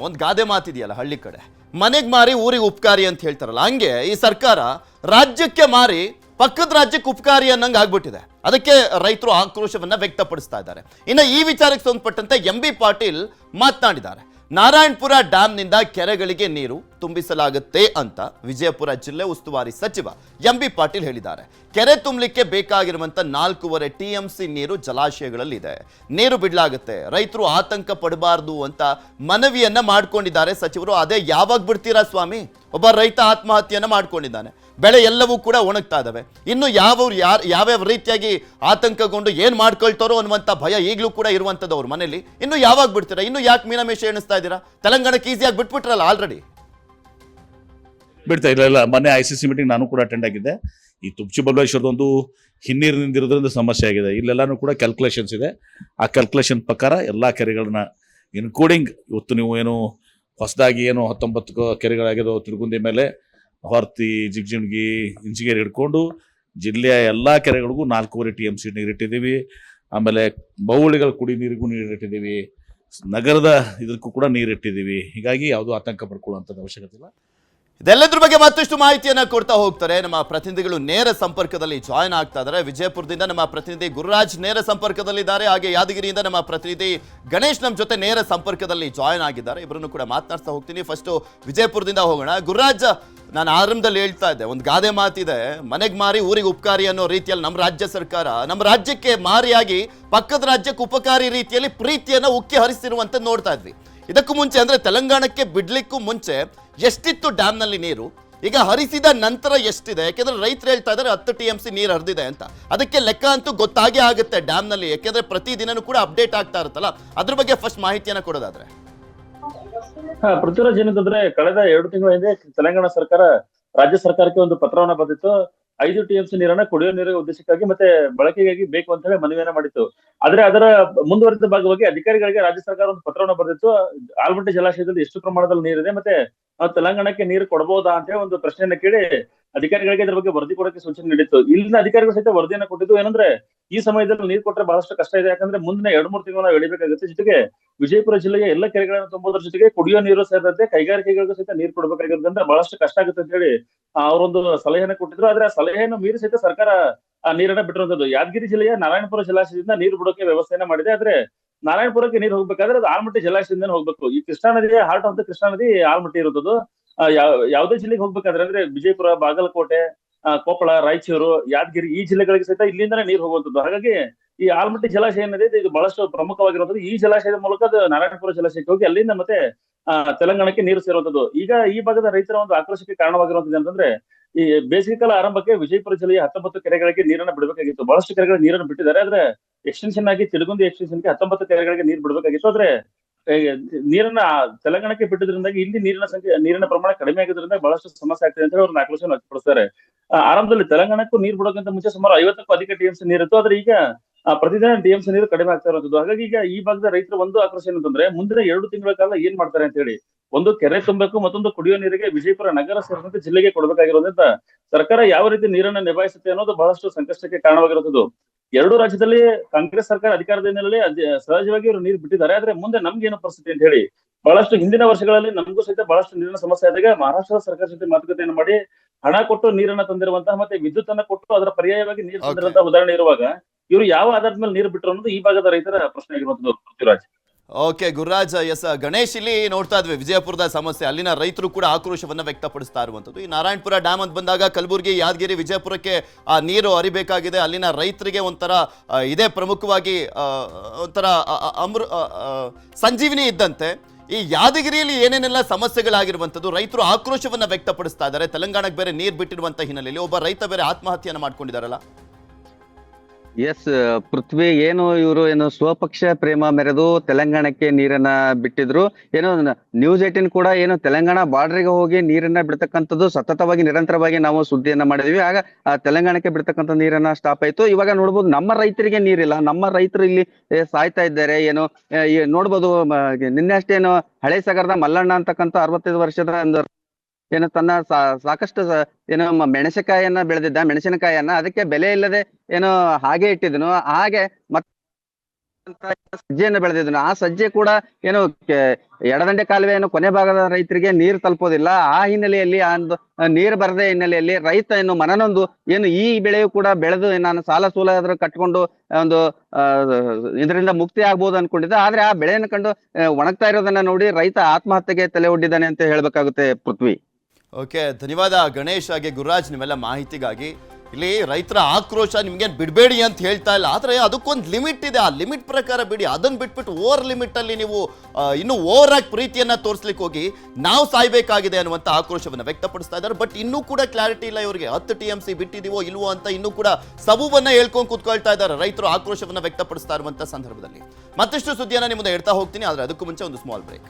ಒಂದು ಗಾದೆ ಮಾತಿದೆಯಲ್ಲ ಹಳ್ಳಿ ಕಡೆ, ಮನೆಗೆ ಮಾರಿ ಊರಿಗೆ ಉಪಕಾರಿ ಅಂತ ಹೇಳ್ತಾರಲ್ಲ, ಹಂಗೆ ಈ ಸರ್ಕಾರ ರಾಜ್ಯಕ್ಕೆ ಮಾರಿ ಪಕ್ಕದ ರಾಜ್ಯಕ್ಕೆ ಉಪಕಾರಿ ಅನ್ನಂಗೆ ಆಗ್ಬಿಟ್ಟಿದೆ. ಅದಕ್ಕೆ ರೈತರು ಆಕ್ರೋಶವನ್ನ ವ್ಯಕ್ತಪಡಿಸ್ತಾ ಇದ್ದಾರೆ. ಇನ್ನು ಈ ವಿಚಾರಕ್ಕೆ ಸಂಬಂಧಪಟ್ಟಂತೆ MB ಪಾಟೀಲ್ ಮಾತನಾಡಿದ್ದಾರೆ. ನಾರಾಯಣಪುರ ಡ್ಯಾಂನಿಂದ ಕೆರೆಗಳಿಗೆ ನೀರು ತುಂಬಿಸಲಾಗುತ್ತೆ ಅಂತ ವಿಜಯಪುರ ಜಿಲ್ಲೆ ಉಸ್ತುವಾರಿ ಸಚಿವ MB ಪಾಟೀಲ್ ಹೇಳಿದ್ದಾರೆ. ಕೆರೆ ತುಂಬಲಿಕ್ಕೆ ಬೇಕಾಗಿರುವಂತ 4.5 TMC ನೀರು ಜಲಾಶಯಗಳಲ್ಲಿದೆ, ನೀರು ಬಿಡಲಾಗುತ್ತೆ, ರೈತರು ಆತಂಕ ಪಡಬಾರದು ಅಂತ ಮನವಿಯನ್ನ ಮಾಡ್ಕೊಂಡಿದ್ದಾರೆ ಸಚಿವರು. ಅದೇ ಯಾವಾಗ ಬಿಡ್ತೀರಾ ಸ್ವಾಮಿ? ಒಬ್ಬ ರೈತ ಆತ್ಮಹತ್ಯೆಯನ್ನ ಮಾಡ್ಕೊಂಡಿದ್ದಾನೆ, ಬೆಳೆ ಎಲ್ಲವೂ ಕೂಡ ಒಣಗ್ತಾ ಇದಾವೆ. ಇನ್ನು ಯಾವ್ಯಾವ ರೀತಿಯಾಗಿ ಆತಂಕಗೊಂಡು ಏನ್ ಮಾಡ್ಕೊಳ್ತಾರೋ ಅನ್ನುವಂಥ ಭಯ ಈಗಲೂ ಕೂಡ ಇರುವಂಥದ್ದು ಅವ್ರ ಮನೇಲಿ. ಇನ್ನು ಯಾವಾಗ ಬಿಡ್ತೀರಾ? ಇನ್ನು ಯಾಕೆ ಮೀನಮೇಷ ಎಣಿಸ್ತಾ ಇದ್ದೀರಾ? ತೆಲಂಗಾಣಕ್ಕೆ ಈಸಿಯಾಗಿ ಬಿಟ್ಬಿಟ್ರಲ್ಲ ಆಲ್ರೆಡಿ. ಬಿಡ್ತಾ ಇಲ್ಲ. ಮೊನ್ನೆ ICC ಮೀಟಿಂಗ್ ನಾನು ಕೂಡ ಅಟೆಂಡ್ ಆಗಿದ್ದೆ. ಈ ತುಪ್ಚಿ ಬಬಲೇಶ್ವರದೊಂದು ಹಿನ್ನೀರಿನಿಂದ ಇರೋದ್ರಿಂದ ಸಮಸ್ಯೆ ಆಗಿದೆ. ಇಲ್ಲೆಲ್ಲಾನು ಕೂಡ ಕ್ಯಾಲ್ಕುಲೇಷನ್ಸ್ ಇದೆ. ಆ ಕ್ಯಾಲ್ಕುಲೇಷನ್ ಪ್ರಕಾರ ಎಲ್ಲ ಕೆರೆಗಳನ್ನ ಇನ್ಕ್ಲೂಡಿಂಗ್ ಇವತ್ತು ನೀವು ಏನು ಹೊಸದಾಗಿ ಏನು 19 ಕೆರೆಗಳಾಗಿದೋ ತಿರುಗುಂದಿ ಮೇಲೆ ಹೊರ್ತಿ, ಜಿಗ್ಜಿಣ್ಗಿ, ಇಂಚಿಗೇರಿ ಹಿಡ್ಕೊಂಡು ಜಿಲ್ಲೆಯ ಎಲ್ಲ ಕೆರೆಗಳಿಗೂ 4.5 TMC ನೀರಿಟ್ಟಿದ್ದೀವಿ. ಆಮೇಲೆ ಬೌಳಿಗಳ ಕುಡಿ ನೀರಿಗೂ ನೀರಿಟ್ಟಿದ್ದೀವಿ, ನಗರದ ಇದಕ್ಕೂ ಕೂಡ ನೀರಿಟ್ಟಿದ್ದೀವಿ. ಹೀಗಾಗಿ ಯಾವುದೂ ಆತಂಕ ಪಡ್ಕೊಳ್ಳುವಂಥದ್ದು ಅವಶ್ಯಕತೆ ಇಲ್ಲ. ಇದೆಲ್ಲದ್ರ ಬಗ್ಗೆ ಮತ್ತಷ್ಟು ಮಾಹಿತಿಯನ್ನ ಕೊಡ್ತಾ ಹೋಗ್ತಾರೆ ನಮ್ಮ ಪ್ರತಿನಿಧಿಗಳು. ನೇರ ಸಂಪರ್ಕದಲ್ಲಿ ಜಾಯ್ನ್ ಆಗ್ತಾ ಇದ್ದಾರೆ. ವಿಜಯಪುರದಿಂದ ನಮ್ಮ ಪ್ರತಿನಿಧಿ ಗುರುರಾಜ್ ನೇರ ಸಂಪರ್ಕದಲ್ಲಿದ್ದಾರೆ. ಹಾಗೆ ಯಾದಗಿರಿಯಿಂದ ನಮ್ಮ ಪ್ರತಿನಿಧಿ ಗಣೇಶ್ ನಮ್ಮ ಜೊತೆ ನೇರ ಸಂಪರ್ಕದಲ್ಲಿ ಜಾಯ್ನ್ ಆಗಿದ್ದಾರೆ. ಇಬ್ಬರನ್ನು ಕೂಡ ಮಾತನಾಡ್ತಾ ಹೋಗ್ತೀನಿ. ಫಸ್ಟ್ ವಿಜಯಪುರದಿಂದ ಹೋಗೋಣ. ಗುರುರಾಜ್, ನಾನು ಆರಂಭದಲ್ಲಿ ಹೇಳ್ತಾ ಇದ್ದೆ, ಒಂದು ಗಾದೆ ಮಾತಿದೆ, ಮನೆಗೆ ಮಾರಿ ಊರಿಗೆ ಉಪಕಾರಿ ಅನ್ನೋ ರೀತಿಯಲ್ಲಿ ನಮ್ಮ ರಾಜ್ಯ ಸರ್ಕಾರ ನಮ್ಮ ರಾಜ್ಯಕ್ಕೆ ಮಾರಿಯಾಗಿ ಪಕ್ಕದ ರಾಜ್ಯಕ್ಕೆ ಉಪಕಾರಿ ರೀತಿಯಲ್ಲಿ ಪ್ರೀತಿಯನ್ನ ಉಕ್ಕಿ ಹರಿಸಿರುವಂತೆ ನೋಡ್ತಾ ಇದ್ವಿ. ಇದಕ್ಕೂ ಮುಂಚೆ ಅಂದ್ರೆ ತೆಲಂಗಾಣಕ್ಕೆ ಬಿಡ್ಲಿಕ್ಕೂ ಮುಂಚೆ ಎಷ್ಟಿತ್ತು ಡ್ಯಾಮ್ನಲ್ಲಿ ನೀರು, ಈಗ ಹರಿಸಿದ ನಂತರ ಎಷ್ಟಿದೆ? ಯಾಕೆಂದ್ರೆ ರೈತರು ಹೇಳ್ತಾ ಇದ್ದಾರೆ 10 TMC ನೀರು ಹರಿದಿದೆ ಅಂತ. ಅದಕ್ಕೆ ಲೆಕ್ಕ ಅಂತೂ ಗೊತ್ತಾಗೇ ಆಗುತ್ತೆ ಡ್ಯಾಮ್ನಲ್ಲಿ, ಯಾಕೆಂದ್ರೆ ಪ್ರತಿದಿನನೂ ಕೂಡ ಅಪ್ಡೇಟ್ ಆಗ್ತಾ ಇರುತ್ತಲ್ಲ. ಅದ್ರ ಬಗ್ಗೆ ಫಸ್ಟ್ ಮಾಹಿತಿಯನ್ನ ಕೊಡೋದಾದ್ರೆ. ಪೃಥ್ವಿರಾಜ್, ಏನಂತಂದ್ರೆ ಕಳೆದ 2 ತಿಂಗಳ ಹಿಂದೆ ತೆಲಂಗಾಣ ಸರ್ಕಾರ ರಾಜ್ಯ ಸರ್ಕಾರಕ್ಕೆ ಒಂದು ಪತ್ರವನ್ನ ಬರೆದಿತ್ತು. 5 TMC ನೀರನ್ನ ಕುಡಿಯೋ ನೀರಿನ ಉದ್ದೇಶಕ್ಕಾಗಿ ಮತ್ತೆ ಬಳಕೆಗಾಗಿ ಬೇಕು ಅಂತ ಹೇಳಿ ಮನವಿಯನ್ನ ಮಾಡಿತ್ತು. ಆದ್ರೆ ಅದರ ಮುಂದುವರಿದ ಭಾಗವಾಗಿ ಅಧಿಕಾರಿಗಳಿಗೆ ರಾಜ್ಯ ಸರ್ಕಾರ ಒಂದು ಪತ್ರವನ್ನ ಬರೆದಿತ್ತು. ಆಲಮಟ್ಟಿ ಜಲಾಶಯದಲ್ಲಿ ಎಷ್ಟು ಪ್ರಮಾಣದಲ್ಲಿ ನೀರಿದೆ, ಮತ್ತೆ ನಾವು ತೆಲಂಗಾಣಕ್ಕೆ ನೀರು ಕೊಡಬಹುದಾ ಅಂತ ಹೇಳಿ ಒಂದು ಪ್ರಶ್ನೆಯನ್ನ ಕೇಳಿ ಅಧಿಕಾರಿಗಳಿಗೆ ಇದ್ರ ಬಗ್ಗೆ ವರದಿ ಕೊಡಕ್ಕೆ ಸೂಚನೆ ನೀಡಿತ್ತು. ಇಲ್ಲಿನ ಅಧಿಕಾರಿಗಳು ಸಹಿತ ವರದಿಯನ್ನ ಕೊಟ್ಟಿದ್ದು. ಏನಂದ್ರೆ ಈ ಸಮಯದಲ್ಲಿ ನೀರು ಕೊಟ್ಟರೆ ಬಹಳಷ್ಟು ಕಷ್ಟ ಇದೆ, ಯಾಕಂದ್ರೆ ಮುಂದಿನ 2-3 ತಿಂಗಳು ನಾವು ಎಳಿಬೇಕಾಗುತ್ತೆ. ಜೊತೆಗೆ ವಿಜಯಪುರ ಜಿಲ್ಲೆಯ ಎಲ್ಲ ಕೆರೆಗಳನ್ನು ತುಂಬುವುದರ ಜೊತೆಗೆ ಕುಡಿಯೋ ನೀರು ಸೇರಿದಂತೆ ಕೈಗಾರಿಕೆಗಳಿಗೂ ಸಹಿತ ನೀರು ಕೊಡಬೇಕಾಗಿರೋದ್ರಿಂದ ಬಹಳಷ್ಟು ಕಷ್ಟ ಆಗುತ್ತೆ ಅಂತ ಹೇಳಿ ಅವರೊಂದು ಸಲಹೆಯನ್ನು ಕೊಟ್ಟಿದ್ರು. ಆದ್ರೆ ಆ ಸಲಹೆಯನ್ನು ಮೀರಿ ಸಹಿತ ಸರ್ಕಾರ ಆ ನೀರನ್ನ ಬಿಟ್ಟಿರುವಂತದ್ದು. ಯಾದಗಿರಿ ಜಿಲ್ಲೆಯ ನಾರಾಯಣಪುರ ಜಲಾಶಯದಿಂದ ನೀರು ಬಿಡೋಕೆ ವ್ಯವಸ್ಥೆಯನ್ನ ಮಾಡಿದೆ. ಆದ್ರೆ ನಾರಾಯಣಪುರಕ್ಕೆ ನೀರು ಹೋಗ್ಬೇಕಾದ್ರೆ ಅದು ಆಲಮಟ್ಟಿ ಜಲಾಶಯದಿಂದ ಹೋಗ್ಬೇಕು. ಈ ಕೃಷ್ಣಾ ನದಿಯ ಹಾರ್ಟ್ ಆಫ್ ದ ಕೃಷ್ಣಾ ನದಿ ಆಲಮಟ್ಟಿ ಇರುತ್ತದು. ಯಾವುದೇ ಜಿಲ್ಲೆಗೆ ಹೋಗ್ಬೇಕಾದ್ರೆ ಅಂದ್ರೆ ವಿಜಯಪುರ, ಬಾಗಲಕೋಟೆ, ಕೊಪ್ಪಳ, ರಾಯಚೂರು, ಯಾದಗಿರಿ ಈ ಜಿಲ್ಲೆಗಳಿಗೆ ಸಹಿತ ಇಲ್ಲಿಂದನೇ ನೀರು ಹೋಗುವಂತದ್ದು. ಹಾಗಾಗಿ ಈ ಆಲಮಟ್ಟಿ ಜಲಾಶಯ ಏನಿದೆ ಇದು ಬಹಳಷ್ಟು ಪ್ರಮುಖವಾಗಿರುವಂತದ್ದು. ಈ ಜಲಾಶಯದ ಮೂಲಕ ಅದು ನಾರಾಯಣಪುರ ಜಲಾಶಯಕ್ಕೆ ಹೋಗಿ ಅಲ್ಲಿಂದ ಮತ್ತೆ ತೆಲಂಗಾಣಕ್ಕೆ ನೀರು ಸೇರುವಂತದ್ದು. ಈಗ ಈ ಭಾಗದ ರೈತರ ಒಂದು ಆಕ್ರೋಶಕ್ಕೆ ಕಾರಣವಾಗಿರುವಂತದ್ದು ಅಂತಂದ್ರೆ, ಈ ಬೇಸಿಗೆ ಕಾಲ ಆರಂಭಕ್ಕೆ ವಿಜಯಪುರ ಜಿಲ್ಲೆಯ 19 ಕೆರೆಗಳಿಗೆ ನೀರನ್ನ ಬಿಡಬೇಕಾಗಿತ್ತು. ಬಹಳಷ್ಟು ಕೆರೆಗಳಿಗೆ ನೀರನ್ನು ಬಿಟ್ಟಿದ್ದಾರೆ. ಆದ್ರೆ ಎಕ್ಸ್ಟೆನ್ಷನ್ ಆಗಿ ತಿಳುಗುಂದಿ ಎಕ್ಸ್ಟೆನ್ಷನ್ಗೆ 19 ಕೆರೆಗಳಿಗೆ ನೀರು ಬಿಡಬೇಕಾಗಿತ್ತು. ಆದ್ರೆ ನೀರನ್ನ ತೆಲಂಗಾಣಕ್ಕೆ ಬಿಟ್ಟಿದ್ರಿಂದಾಗಿ ಇಲ್ಲಿ ನೀರಿನ ಪ್ರಮಾಣ ಕಡಿಮೆ ಆಗಿದ್ರಿಂದ ಬಹಳಷ್ಟು ಸಮಸ್ಯೆ ಆಗ್ತದೆ ಅಂತ ಹೇಳಿ ಅವ್ರನ್ನ ಆಕ್ರೋಶ ವ್ಯಕ್ತಪಡಿಸ್ತಾರೆ. ಆರಂಭದಲ್ಲಿ ತೆಲಂಗಾಣಕ್ಕೂ ನೀರು ಬಿಡೋಕ್ಕಿಂತ ಮುಂಚೆ ಸುಮಾರು 50ಕ್ಕೂ ಅಧಿಕ TMC ನೀರಿತ್ತು. ಆದ್ರೆ ಈಗ ಪ್ರತಿದಿನ TMC ನೀರು ಕಡಿಮೆ ಆಗ್ತಾ ಇರುವಂತದ್ದು. ಹಾಗಾಗಿ ಈಗ ಈ ಭಾಗದ ರೈತರ ಒಂದು ಆಕ್ರೋಶ ಏನಂತಂದ್ರೆ, ಮುಂದಿನ 2 ತಿಂಗಳ ಕಾಲ ಏನ್ ಮಾಡ್ತಾರೆ ಅಂತ ಹೇಳಿ. ಒಂದು ಕೆರೆ ತುಂಬಬೇಕು, ಮತ್ತೊಂದು ಕುಡಿಯೋ ನೀರಿಗೆ ವಿಜಯಪುರ ನಗರ ಸೇರಿದಂತೆ ಜಿಲ್ಲೆಗೆ ಕೊಡಬೇಕಾಗಿರೋದ್ರಿಂದ ಸರ್ಕಾರ ಯಾವ ರೀತಿ ನೀರನ್ನ ನಿಭಾಯಿಸುತ್ತೆ ಅನ್ನೋದು ಬಹಳಷ್ಟು ಸಂಕಷ್ಟಕ್ಕೆ ಕಾರಣವಾಗಿರುತ್ತದೆ. 2 ರಾಜ್ಯದಲ್ಲಿ ಕಾಂಗ್ರೆಸ್ ಸರ್ಕಾರ ಅಧಿಕಾರದ ಹಿನ್ನೆಲೆಯಲ್ಲಿ ಸಹಜವಾಗಿ ಇವರು ನೀರು ಬಿಟ್ಟಿದ್ದಾರೆ. ಆದ್ರೆ ಮುಂದೆ ನಮ್ಗೆ ಏನು ಪರಿಸ್ಥಿತಿ ಅಂತ ಹೇಳಿ ಬಹಳಷ್ಟು ಹಿಂದಿನ ವರ್ಷಗಳಲ್ಲಿ ನಮಗೂ ಸಹಿತ ಬಹಳಷ್ಟು ನೀರಿನ ಸಮಸ್ಯೆ ಆದಾಗ ಮಹಾರಾಷ್ಟ್ರದ ಸರ್ಕಾರ ಜೊತೆ ಮಾತುಕತೆಯನ್ನು ಮಾಡಿ ಹಣ ಕೊಟ್ಟು ನೀರನ್ನ ತಂದಿರುವಂತಹ ಮತ್ತೆ ವಿದ್ಯುತ್ ಅನ್ನ ಕೊಟ್ಟು ಅದರ ಪರ್ಯಾಯವಾಗಿ ನೀರು ತಂದಿರುವಂತಹ ಉದಾಹರಣೆ ಇರುವಾಗ ಇವರು ಯಾವ ಆಧಾರದ ಮೇಲೆ ನೀರು ಬಿಟ್ಟರು ಅನ್ನೋದು ಈ ಭಾಗದ ರೈತರ ಪ್ರಶ್ನೆ ಆಗಿರುವಂತದ್ದು. ಪೃಥ್ವಿರಾಜ್. ಓಕೆ ಗುರುರಾಜ್. ಎಸ್ ಗಣೇಶ್, ಇಲ್ಲಿ ನೋಡ್ತಾ ಇದ್ವಿ ವಿಜಯಪುರದ ಸಮಸ್ಯೆ, ಅಲ್ಲಿನ ರೈತರು ಕೂಡ ಆಕ್ರೋಶವನ್ನ ವ್ಯಕ್ತಪಡಿಸ್ತಾ ಇರುವಂತದ್ದು. ಈ ನಾರಾಯಣಪುರ ಡ್ಯಾಮ್ ಅಂತ ಬಂದಾಗ ಕಲಬುರಗಿ, ಯಾದಗಿರಿ, ವಿಜಯಪುರಕ್ಕೆ ಆ ನೀರು ಹರಿಬೇಕಾಗಿದೆ. ಅಲ್ಲಿನ ರೈತರಿಗೆ ಒಂಥರ ಇದೇ ಪ್ರಮುಖವಾಗಿ ಒಂಥರ ಸಂಜೀವಿನಿ ಇದ್ದಂತೆ. ಈ ಯಾದಗಿರಿಯಲ್ಲಿ ಏನೇನೆಲ್ಲ ಸಮಸ್ಯೆಗಳಾಗಿರುವಂಥದ್ದು, ರೈತರು ಆಕ್ರೋಶವನ್ನ ವ್ಯಕ್ತಪಡಿಸ್ತಾ ಇದ್ದಾರೆ. ತೆಲಂಗಾಣಕ್ಕೆ ಬೇರೆ ನೀರು ಬಿಟ್ಟಿರುವಂತ ಹಿನ್ನೆಲೆಯಲ್ಲಿ ಒಬ್ಬ ರೈತ ಬೇರೆ ಆತ್ಮಹತ್ಯೆಯನ್ನು ಮಾಡ್ಕೊಂಡಿದ್ದಾರಲ್ಲ. ಎಸ್ ಪೃಥ್ವಿ, ಇವರು ಸ್ವಪಕ್ಷ ಪ್ರೇಮ ಮೆರೆದು ತೆಲಂಗಾಣಕ್ಕೆ ನೀರನ್ನ ಬಿಟ್ಟಿದ್ರು. ನ್ಯೂಸ್ 18 ಕೂಡ ತೆಲಂಗಾಣ ಬಾರ್ಡರ್ಗೆ ಹೋಗಿ ನೀರನ್ನ ಬಿಡ್ತಕ್ಕಂಥದ್ದು ಸತತವಾಗಿ ನಿರಂತರವಾಗಿ ನಾವು ಸುದ್ದಿಯನ್ನ ಮಾಡಿದ್ವಿ. ಆಗ ಆ ತೆಲಂಗಾಣಕ್ಕೆ ಬಿಡ್ತಕ್ಕಂಥ ನೀರನ್ನ ಸ್ಟಾಪ್ ಆಯ್ತು. ಇವಾಗ ನೋಡ್ಬೋದು ನಮ್ಮ ರೈತರಿಗೆ ನೀರಿಲ್ಲ, ನಮ್ಮ ರೈತರು ಇಲ್ಲಿ ಸಾಯ್ತಾ ಇದ್ದಾರೆ. ನೋಡ್ಬೋದು, ನಿನ್ನೆ ಅಷ್ಟೇನು ಹಳೆ ಸಾಗರದ ಮಲ್ಲಣ್ಣ ಅಂತಕ್ಕಂಥ 65 ವರ್ಷದ ತನ್ನ ಸಾಕಷ್ಟು ಮೆಣಸಿನಕಾಯಿಯನ್ನ ಬೆಳೆದಿದ್ದ, ಮೆಣಸಿನಕಾಯಿಯನ್ನ ಅದಕ್ಕೆ ಬೆಲೆ ಇಲ್ಲದೆ ಹಾಗೆ ಇಟ್ಟಿದ್ನು. ಹಾಗೆ ಸಜ್ಜೆಯನ್ನು ಬೆಳೆದಿದ್ರು. ಆ ಸಜ್ಜೆ ಕೂಡ ಏನು ಎಡದಂಡೆ ಕಾಲುವೆ ಏನು ಕೊನೆ ಭಾಗದ ರೈತರಿಗೆ ನೀರು ತಲುಪೋದಿಲ್ಲ. ಆ ಹಿನ್ನೆಲೆಯಲ್ಲಿ ನೀರು ಬರದೇ ಹಿನ್ನೆಲೆಯಲ್ಲಿ ರೈತ ಏನು ಮನನೊಂದು ಏನು ಈ ಬೆಳೆಯು ಕೂಡ ಬೆಳೆದು ನಾನು ಸಾಲ ಸೂಲ ಆದ್ರೂ ಕಟ್ಕೊಂಡು ಒಂದು ಇದರಿಂದ ಮುಕ್ತಿ ಆಗ್ಬೋದು ಅನ್ಕೊಂಡಿದ್ದೆ. ಆದ್ರೆ ಆ ಬೆಳೆಯನ್ನು ಕಂಡು ಒಣಗ್ತಾ ಇರೋದನ್ನ ನೋಡಿ ರೈತ ಆತ್ಮಹತ್ಯೆಗೆ ತಲೆ ಒಡ್ಡಿದ್ದಾನೆ ಅಂತ ಹೇಳ್ಬೇಕಾಗುತ್ತೆ ಪೃಥ್ವಿ. ಓಕೆ, ಧನ್ಯವಾದ ಗಣೇಶ್ ಹಾಗೆ ಗುರುರಾಜ್ ನಿಮ್ಮೆಲ್ಲ ಮಾಹಿತಿಗಾಗಿ. ಇಲ್ಲಿ ರೈತರ ಆಕ್ರೋಶ ನಿಮ್ಗೇನು ಬಿಡಬೇಡಿ ಅಂತ ಹೇಳ್ತಾ ಇಲ್ಲ, ಆದರೆ ಅದಕ್ಕೊಂದು ಲಿಮಿಟ್ ಇದೆ. ಆ ಲಿಮಿಟ್ ಪ್ರಕಾರ ಬಿಡಿ. ಅದನ್ನು ಬಿಟ್ಬಿಟ್ಟು ಓವರ್ ಲಿಮಿಟಲ್ಲಿ ನೀವು ಇನ್ನೂ ಓವರ್ ಆಗಿ ಪ್ರೀತಿಯನ್ನು ತೋರಿಸ್ಲಿಕ್ಕೆ ಹೋಗಿ ನಾವು ಸಾಯ್ಬೇಕಾಗಿದೆ ಅನ್ನುವಂಥ ಆಕ್ರೋಶವನ್ನು ವ್ಯಕ್ತಪಡಿಸ್ತಾ ಇದ್ದಾರೆ. ಬಟ್ ಇನ್ನೂ ಕೂಡ ಕ್ಲಾರಿಟಿ ಇಲ್ಲ ಇವರಿಗೆ. 10 TMC ಬಿಟ್ಟಿದೀವೋ ಇಲ್ವೋ ಅಂತ ಇನ್ನೂ ಕೂಡ ಸಬೂಬನ್ನು ಹೇಳ್ಕೊಂಡು ಕೂತ್ಕೊಳ್ತಾ ಇದ್ದಾರೆ ರೈತರು ಆಕ್ರೋಶವನ್ನು ವ್ಯಕ್ತಪಡಿಸ್ತಾ ಇರುವಂಥ ಸಂದರ್ಭದಲ್ಲಿ. ಮತ್ತಷ್ಟು ಸುದ್ದಿಯನ್ನು ನಿಮ್ಮ ಮುಂದೆ ಹೇಳ್ತಾ ಹೋಗ್ತೀನಿ, ಆದರೆ ಅದಕ್ಕೂ ಮುಂಚೆ ಒಂದು ಸ್ಮಾಲ್ ಬ್ರೇಕ್.